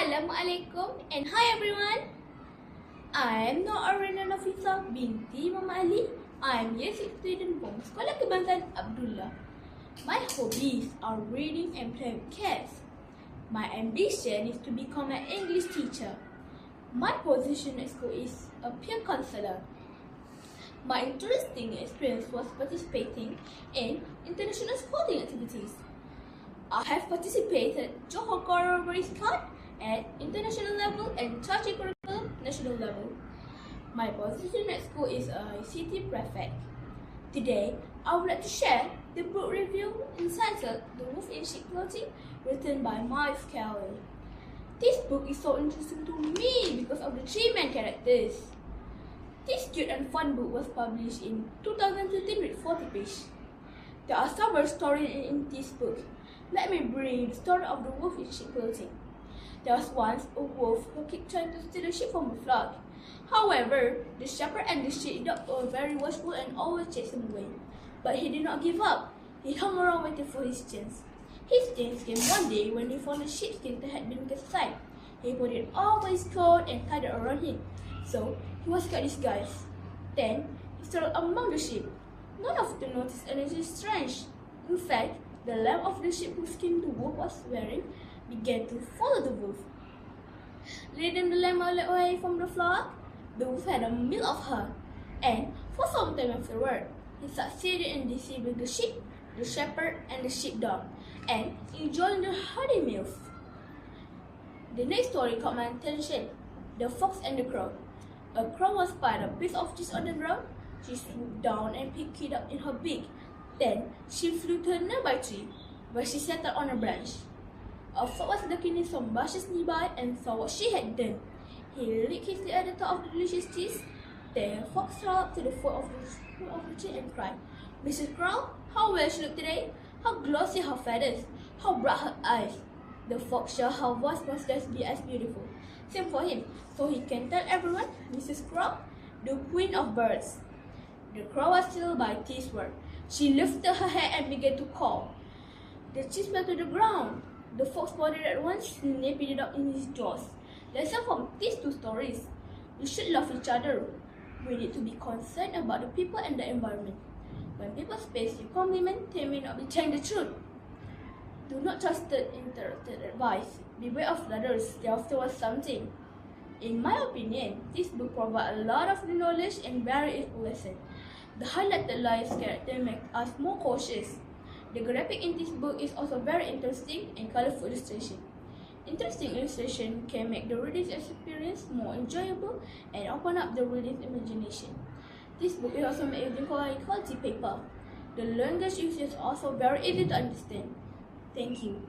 Assalamualaikum and hi everyone. I am Noorina Nafisa binti Mama Ali. I am year 6 student from Sekolah Kebangsaan Abdullah. My hobbies are reading and playing with cats. My ambition is to become an English teacher. My position at school is a peer counselor. My interesting experience was participating in international sporting activities. I have participated in Johor Corridor Squad at international level and Chachi curriculum national level. My position at school is a city prefect. Today, I would like to share the book review entitled The Wolf in Sheep Clothing, written by Miles Kelly. This book is so interesting to me because of the three main characters. This cute and fun book was published in 2013 with 40 pages. There are several stories in this book. Let me bring you the story of the wolf in sheep clothing. There was once a wolf who kept trying to steal a sheep from a flock. However, the shepherd and the sheepdog were very watchful and always chased him away. But he did not give up. He hung around waiting for his chance. His chance came one day when he found a sheepskin that had been cast aside. He put it over his coat and tied it around him. So, he was got disguised. Then, he strolled among the sheep. None of them noticed anything strange. In fact, the lamb of the sheep whose skin the wolf was wearing began to follow the wolf. Leading the lamb away from the flock, the wolf had a meal of her, and for some time afterward, he succeeded in deceiving the sheep, the shepherd, and the sheepdog, and enjoying their hearty meals. The next story caught my attention: The Fox and the Crow. A crow was spied a piece of cheese on the ground. She swooped down and picked it up in her beak. Then she flew to a nearby tree, where she settled on a branch. A fox was looking in some bushes nearby and saw what she had done. He licked his lip at the top of the delicious cheese. Then the fox crawled up to the foot of the tree and cried, "Mrs. Crow, how well she looked today! How glossy her feathers! How bright her eyes!" The fox saw her voice must just be as beautiful. Same for him, so he can tell everyone, "Mrs. Crow, the queen of birds." The crow was startled by this word. She lifted her head and began to caw. The cheese fell to the ground. The fox spotted it at once, snapping it up in his jaws. Lesson from these two stories: we should love each other. We need to be concerned about the people and the environment. When people space you compliment, they may not be telling the truth. Do not trust the interrupted advice. Beware of others, they often was something. In my opinion, this book provides a lot of knowledge and very useful lesson. The highlighted lives character make us more cautious. The graphic in this book is also very interesting and colorful illustration. Interesting illustration can make the reading experience more enjoyable and open up the reader's imagination. This book is also made using quality paper. The language used is also very easy to understand. Thank you.